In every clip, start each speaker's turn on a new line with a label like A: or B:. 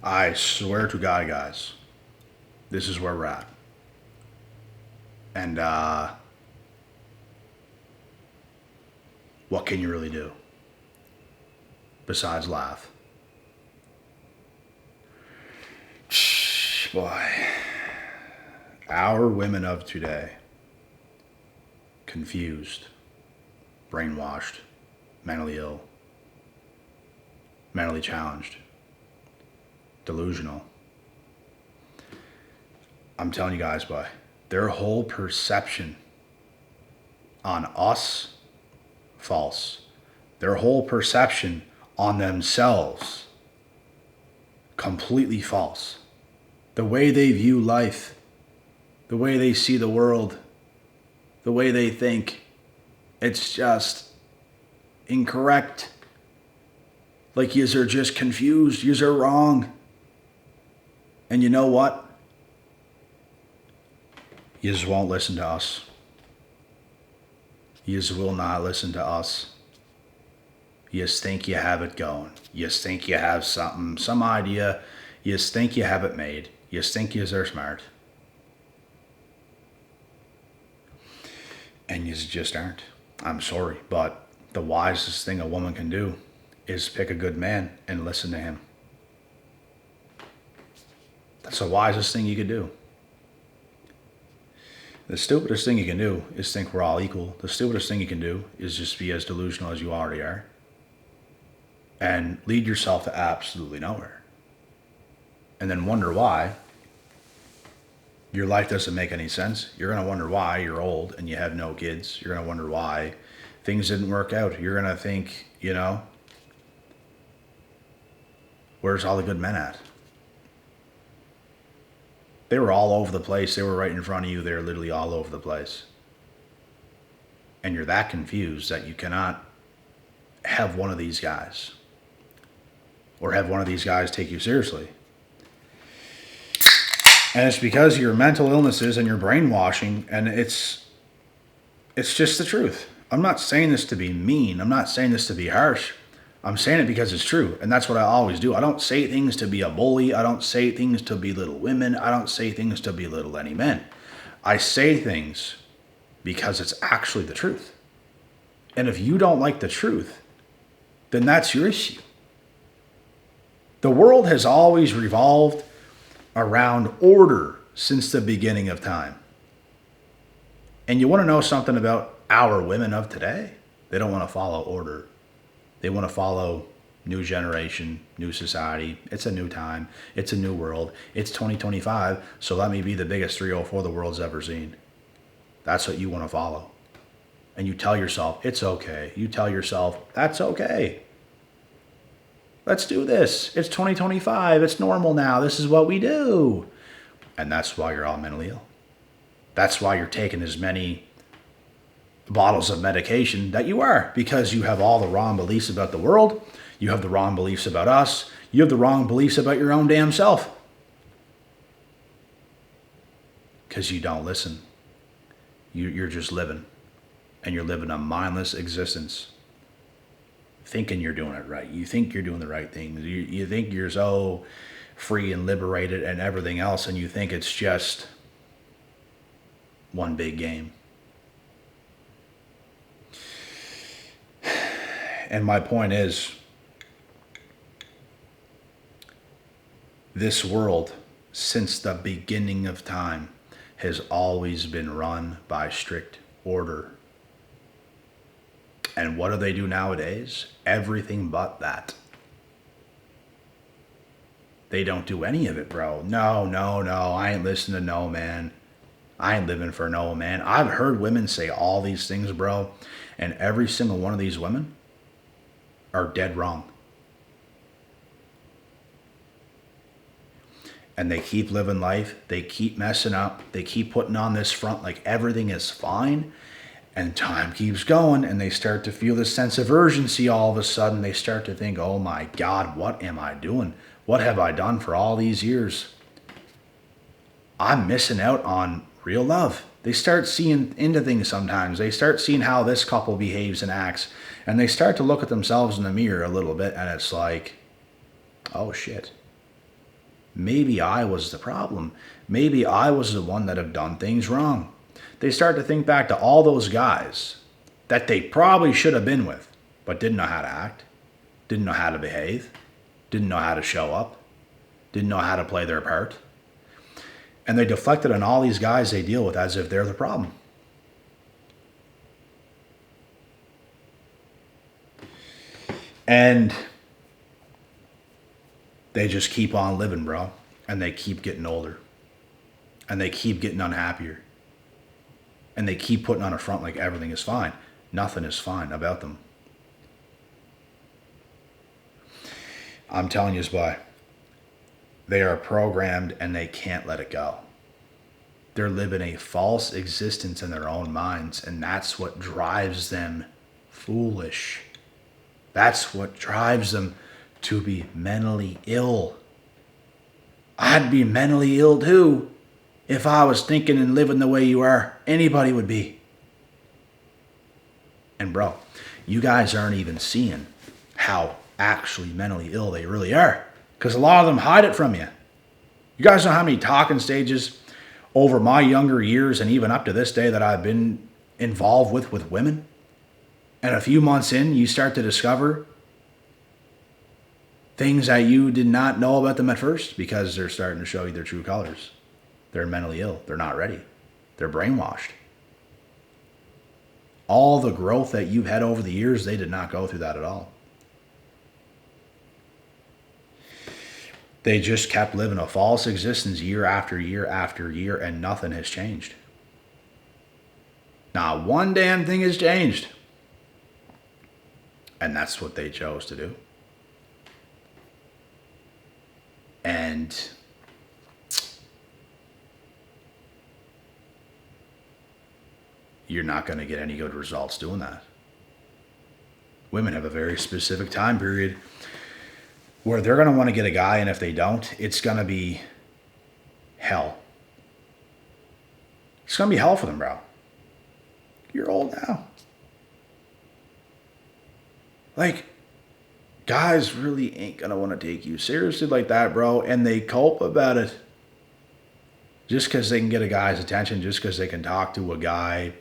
A: I swear to God, guys, this is where we're at. And what can you really do besides laugh? Boy, our women of today, confused, brainwashed, mentally ill, mentally challenged, delusional. I'm telling you guys, boy, their whole perception on us, false. Their whole perception on themselves, completely false. The way they view life, the way they see the world, the way they think, it's just incorrect. Like yous are just confused, yous are wrong. And you know what? Yous won't listen to us. Yous will not listen to us. Yous think you have it going. Yous think you have something, some idea. Yous think you have it made. Yous think yous are smart. And yous just aren't. I'm sorry, but the wisest thing a woman can do is pick a good man and listen to him. That's the wisest thing you could do. The stupidest thing you can do is think we're all equal. The stupidest thing you can do is just be as delusional as you already are and lead yourself to absolutely nowhere. And then wonder why your life doesn't make any sense. You're going to wonder why you're old and you have no kids. You're going to wonder why things didn't work out. You're going to think, where's all the good men at? They were all over the place. They were right in front of you. They were literally all over the place. And you're that confused that you cannot have one of these guys or have one of these guys take you seriously. And it's because of your mental illnesses and your brainwashing, and it's just the truth. I'm not saying this to be mean. I'm not saying this to be harsh. I'm saying it because it's true, and that's what I always do. I don't say things to be a bully. I don't say things to belittle women. I don't say things to belittle any men. I say things because it's actually the truth. And if you don't like the truth, then that's your issue. The world has always revolved around order since the beginning of time. And you want to know something about our women of today? They don't want to follow order. They want to follow new generation, new society. It's a new time. It's a new world. It's 2025, so let me be the biggest 304 the world's ever seen. That's what you want to follow. And you tell yourself, it's okay. You tell yourself, that's okay. Let's do this. It's 2025. It's normal now. This is what we do. And that's why you're all mentally ill. That's why you're taking as many bottles of medication that you are, because you have all the wrong beliefs about the world. You have the wrong beliefs about us. You have the wrong beliefs about your own damn self. Because you don't listen. You're just living. And you're living a mindless existence. Thinking you're doing it right. You think you're doing the right thing. You think you're so free and liberated and everything else, and you think it's just one big game. And my point is, this world, since the beginning of time, has always been run by strict order. And what do they do nowadays? Everything but that. They don't do any of it, bro. No. I ain't listening to no man. I ain't living for no man. I've heard women say all these things, bro. And every single one of these women are dead wrong. And they keep living life. They keep messing up. They keep putting on this front like everything is fine. And time keeps going, and they start to feel this sense of urgency all of a sudden. They start to think, oh my God, what am I doing? What have I done for all these years? I'm missing out on real love. They start seeing into things sometimes. They start seeing how this couple behaves and acts, and they start to look at themselves in the mirror a little bit, and it's like, oh shit. maybe I was the problem. Maybe I was the one that have done things wrong. They start to think back to all those guys that they probably should have been with, but didn't know how to act, didn't know how to behave, didn't know how to show up, didn't know how to play their part. And they deflected on all these guys they deal with as if they're the problem. And they just keep on living, bro. And they keep getting older. And they keep getting unhappier. And they keep putting on a front like everything is fine. Nothing is fine about them. I'm telling you, boy, they are programmed and they can't let it go. They're living a false existence in their own minds, and that's what drives them foolish. That's what drives them to be mentally ill. I'd be mentally ill too if I was thinking and living the way you are. Anybody would be. And bro, you guys aren't even seeing how actually mentally ill they really are, because a lot of them hide it from you. You guys know how many talking stages over my younger years and even up to this day that I've been involved with women? And a few months in, you start to discover things that you did not know about them at first, because they're starting to show you their true colors. They're mentally ill. They're not ready. They're brainwashed. All the growth that you've had over the years, they did not go through that at all. They just kept living a false existence year after year after year, and nothing has changed. Not one damn thing has changed. And that's what they chose to do. And you're not going to get any good results doing that. Women have a very specific time period where they're going to want to get a guy, and if they don't, it's going to be hell. It's going to be hell for them, bro. You're old now. Like, guys really ain't going to want to take you seriously like that, bro, and they cope about it. Just because they can get a guy's attention, just because they can talk to a guy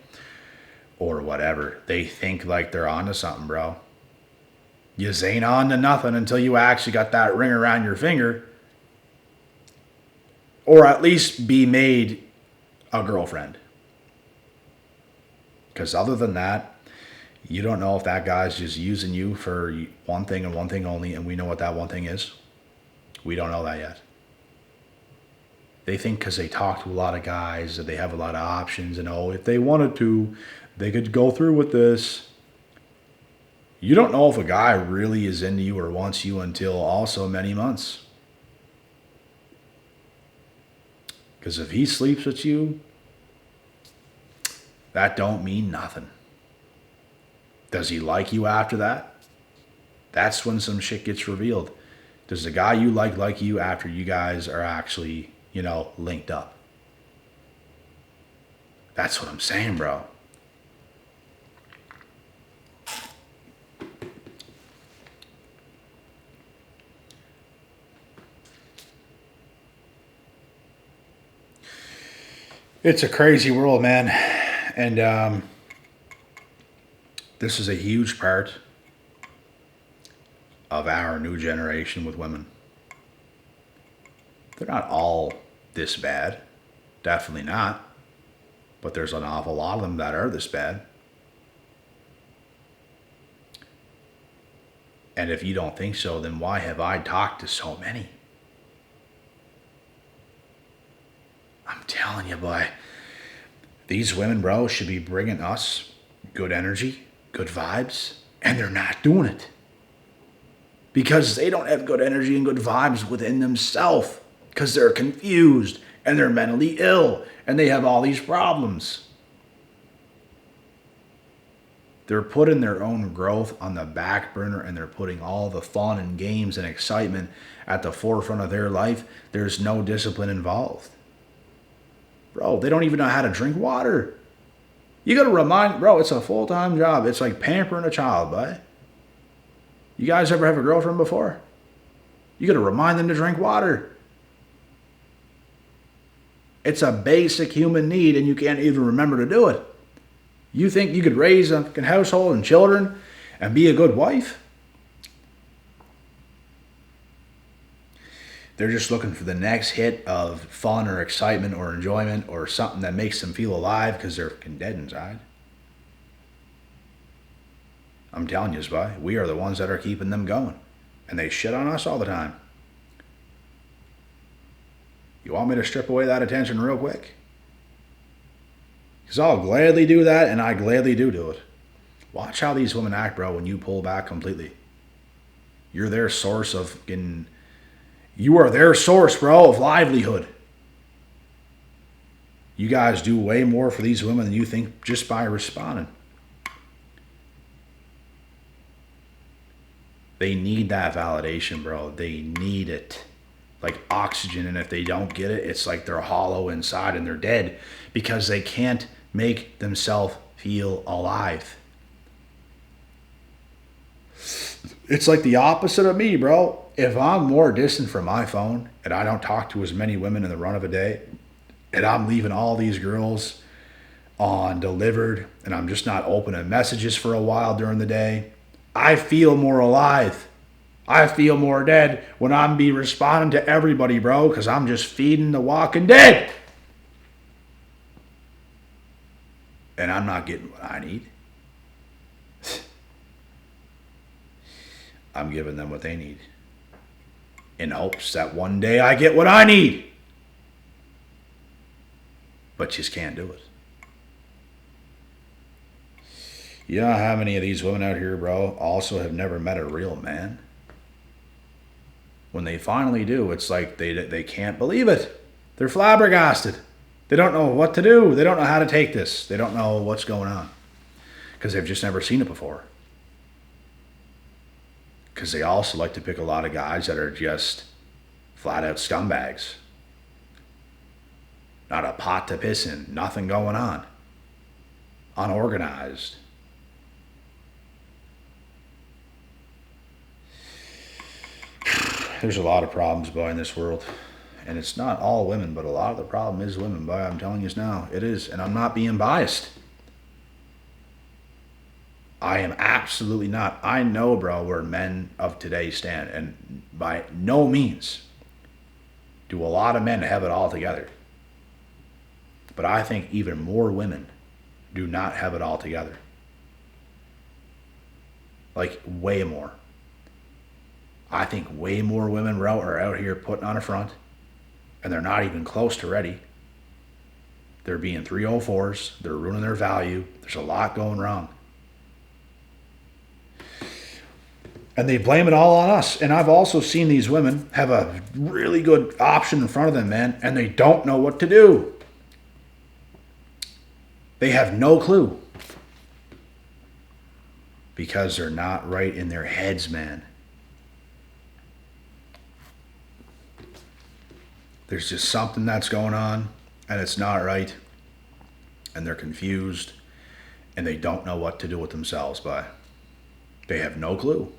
A: or whatever. They think like they're onto something, bro. You ain't on to nothing until you actually got that ring around your finger. Or at least be made a girlfriend. Because other than that, you don't know if that guy's just using you for one thing and one thing only, and we know what that one thing is. We don't know that yet. They think because they talk to a lot of guys that they have a lot of options, and if they wanted to, they could go through with this. You don't know if a guy really is into you or wants you until also many months. Because if he sleeps with you, that don't mean nothing. Does he like you after that? That's when some shit gets revealed. Does the guy you like you after you guys are actually, linked up? That's what I'm saying, bro. It's a crazy world, man. And this is a huge part of our new generation with women. They're not all this bad. Definitely not. But there's an awful lot of them that are this bad. And if you don't think so, then why have I talked to so many? I'm telling you, boy, these women, bro, should be bringing us good energy, good vibes, and they're not doing it. Because they don't have good energy and good vibes within themselves. Because they're confused, and they're mentally ill, and they have all these problems. They're putting their own growth on the back burner, and they're putting all the fun and games and excitement at the forefront of their life. There's no discipline involved. Bro, they don't even know how to drink water. You gotta remind, bro, it's a full-time job. It's like pampering a child, boy. You guys ever have a girlfriend before? You gotta remind them to drink water. It's a basic human need, and you can't even remember to do it. You think you could raise a fucking household and children and be a good wife? They're just looking for the next hit of fun or excitement or enjoyment or something that makes them feel alive because they're fucking dead inside. I'm telling you, Spy, we are the ones that are keeping them going. And they shit on us all the time. You want me to strip away that attention real quick? Because I'll gladly do that, and I gladly do it. Watch how these women act, bro, when you pull back completely. You're their source of... You are their source, bro, of livelihood. You guys do way more for these women than you think just by responding. They need that validation, bro. They need it. Like oxygen, and if they don't get it, it's like they're hollow inside and they're dead because they can't make themselves feel alive. It's like the opposite of me, bro. If I'm more distant from my phone and I don't talk to as many women in the run of a day, and I'm leaving all these girls on delivered, and I'm just not opening messages for a while during the day, I feel more alive. I feel more dead when I'm be responding to everybody, bro, because I'm just feeding the walking dead. And I'm not getting what I need. I'm giving them what they need. In hopes that one day I get what I need. But just can't do it. You know how many of these women out here, bro, also have never met a real man? When they finally do, it's like they can't believe it. They're flabbergasted. They don't know what to do. They don't know how to take this. They don't know what's going on. Because they've just never seen it before. Because they also like to pick a lot of guys that are just flat out scumbags. Not a pot to piss in. Nothing going on. Unorganized. There's a lot of problems, boy, in this world. And it's not all women, but a lot of the problem is women, boy. I'm telling you now. It is. And I'm not being biased. I am absolutely not. I know, bro, where men of today stand. And by no means do a lot of men have it all together. But I think even more women do not have it all together. Like, way more. I think way more women are out here putting on a front, and they're not even close to ready. They're being 304s. They're ruining their value. There's a lot going wrong. And they blame it all on us. And I've also seen these women have a really good option in front of them, man, and they don't know what to do. They have no clue. Because they're not right in their heads, man. There's just something that's going on, and it's not right. And they're confused, and they don't know what to do with themselves, but they have no clue.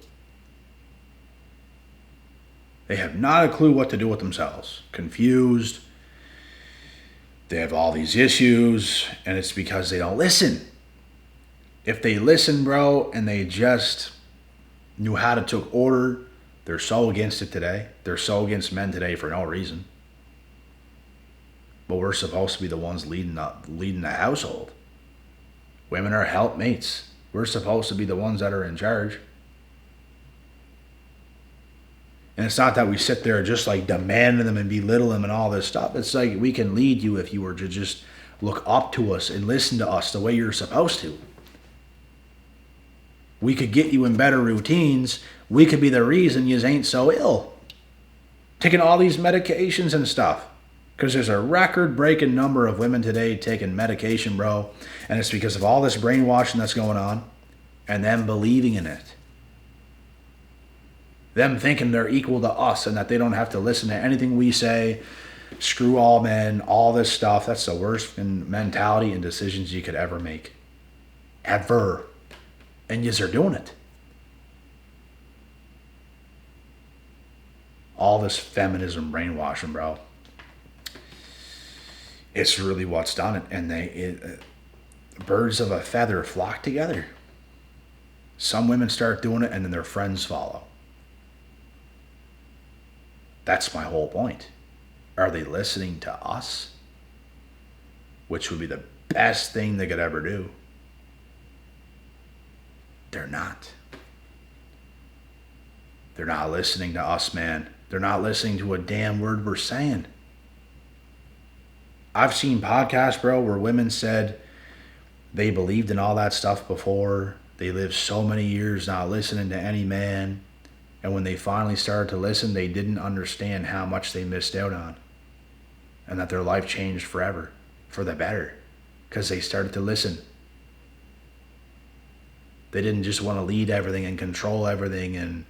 A: They have not a clue what to do with themselves. Confused. They have all these issues, and it's because they don't listen. If they listen, bro, and they just knew how to take order, they're so against it today. They're so against men today for no reason. But we're supposed to be the ones leading the household. Women are helpmates. We're supposed to be the ones that are in charge. And it's not that we sit there just like demanding them and belittle them and all this stuff. It's like we can lead you if you were to just look up to us and listen to us the way you're supposed to. We could get you in better routines. We could be the reason you ain't so ill. Taking all these medications and stuff. Because there's a record-breaking number of women today taking medication, bro. And it's because of all this brainwashing that's going on. And them believing in it. Them thinking they're equal to us and that they don't have to listen to anything we say. Screw all men, all this stuff. That's the worst mentality and decisions you could ever make. Ever. And yous are doing it. All this feminism brainwashing, bro. It's really what's done it. And birds of a feather flock together. Some women start doing it and then their friends follow. That's my whole point. Are they listening to us? Which would be the best thing they could ever do. They're not. They're not listening to us, man. They're not listening to a damn word we're saying. I've seen podcasts, bro, where women said they believed in all that stuff before. They lived so many years not listening to any man. And when they finally started to listen, they didn't understand how much they missed out on. And that their life changed forever, for the better. Because they started to listen. They didn't just want to lead everything and control everything and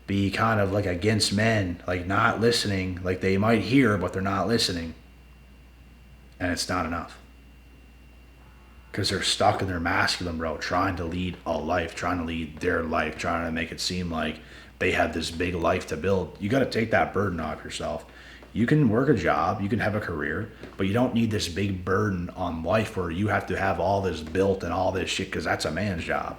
A: be kind of like against men, like not listening, like they might hear, but they're not listening. And it's not enough. Because they're stuck in their masculine, bro, trying to lead a life, trying to lead their life, trying to make it seem like they have this big life to build. You got to take that burden off yourself. You can work a job, you can have a career, but you don't need this big burden on life where you have to have all this built and all this shit, because that's a man's job.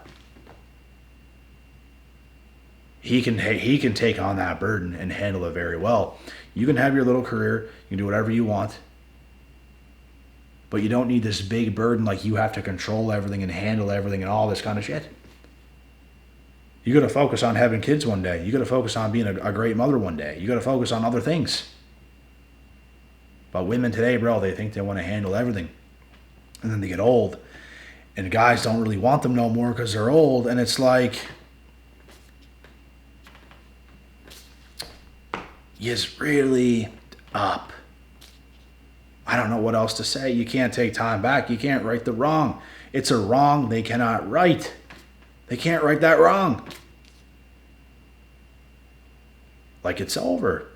A: He can take on that burden and handle it very well. You can have your little career, you can do whatever you want, but you don't need this big burden like you have to control everything and handle everything and all this kind of shit. You got to focus on having kids one day. You got to focus on being a great mother one day. You got to focus on other things. But women today, bro, they think they want to handle everything. And then they get old. And guys don't really want them no more because they're old. And it's like, is really up. I don't know what else to say. You can't take time back. You can't right the wrong. It's a wrong they cannot right. They can't right that wrong. Like it's over.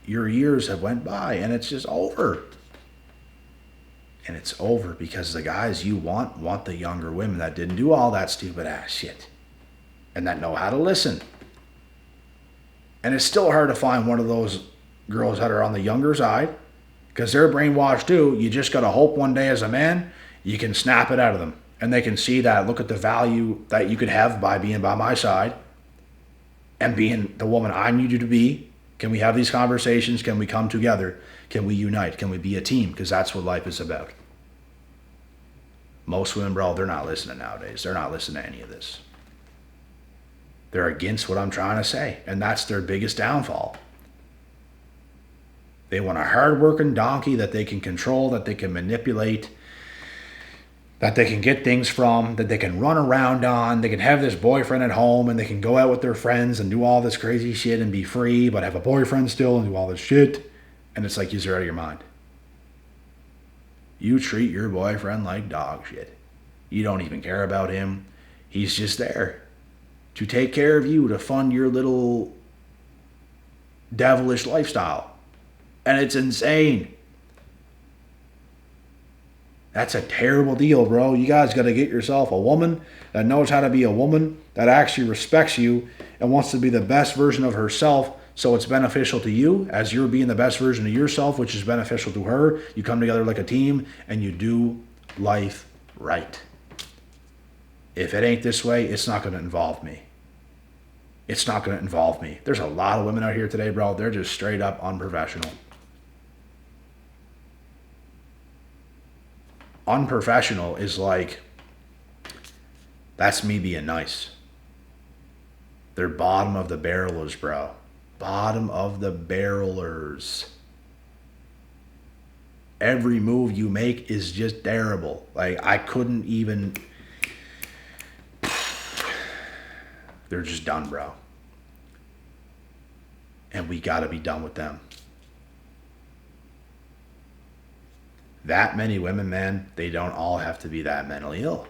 A: Your years have went by and it's just over. And it's over because the guys you want the younger women that didn't do all that stupid ass shit. And that know how to listen. And it's still hard to find one of those girls that are on the younger side. Because they're brainwashed too. You just got to hope one day as a man, you can snap it out of them. And they can see that, look at the value that you could have by being by my side. And being the woman I need you to be. Can we have these conversations? Can we come together? Can we unite? Can we be a team? Because that's what life is about. Most women, bro, they're not listening nowadays. They're not listening to any of this. They're against what I'm trying to say. And that's their biggest downfall. They want a hard-working donkey that they can control, that they can manipulate, that they can get things from, that they can run around on. They can have this boyfriend at home and they can go out with their friends and do all this crazy shit and be free, but have a boyfriend still and do all this shit. And it's like you're out of your mind. You treat your boyfriend like dog shit. You don't even care about him. He's just there to take care of you, to fund your little devilish lifestyle. And it's insane. That's a terrible deal, bro. You guys got to get yourself a woman that knows how to be a woman, that actually respects you and wants to be the best version of herself, so it's beneficial to you as you're being the best version of yourself, which is beneficial to her. You come together like a team and you do life right. If it ain't this way, it's not going to involve me. It's not going to involve me. There's a lot of women out here today, bro. They're just straight up unprofessional. Unprofessional is like, that's me being nice. They're bottom of the barrelers, bro. Bottom of the barrelers. Every move you make is just terrible. Like, I couldn't even... They're just done, bro. And we gotta be done with them. That many women, man, they don't all have to be that mentally ill.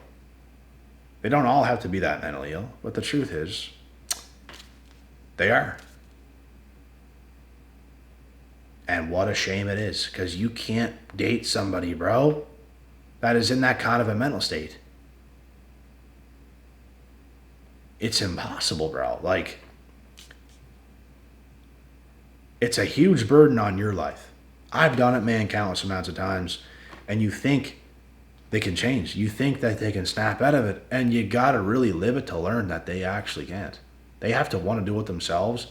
A: They don't all have to be that mentally ill. But the truth is, they are. And what a shame it is. Because you can't date somebody, bro, that is in that kind of a mental state. It's impossible, bro. Like, it's a huge burden on your life. I've done it, man, countless amounts of times. And you think they can change. You think that they can snap out of it. And you got to really live it to learn that they actually can't. They have to want to do it themselves.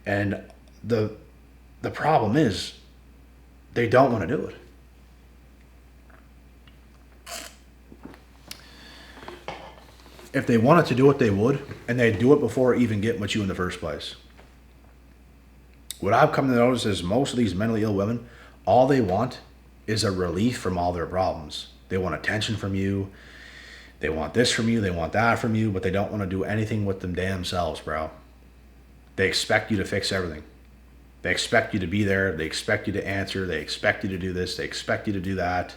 A: And the problem is they don't want to do it. If they wanted to do it, they would. And they'd do it before even getting with you in the first place. What I've come to notice is most of these mentally ill women, all they want is a relief from all their problems. They want attention from you. They want this from you. They want that from you. But they don't want to do anything with them damn selves, bro. They expect you to fix everything. They expect you to be there. They expect you to answer. They expect you to do this. They expect you to do that.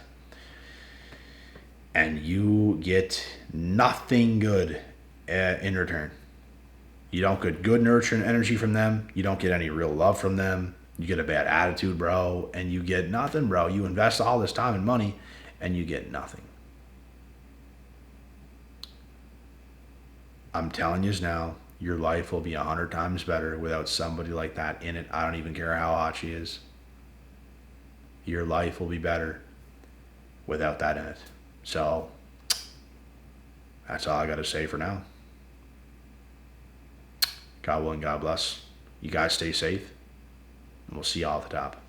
A: And you get nothing good in return. You don't get good nurturing energy from them. You don't get any real love from them. You get a bad attitude, bro. And you get nothing, bro. You invest all this time and money and you get nothing. I'm telling you now, your life will be 100 times better without somebody like that in it. I don't even care how hot she is. Your life will be better without that in it. So, that's all I got to say for now. God willing, God bless. You guys stay safe. And we'll see y'all at the top.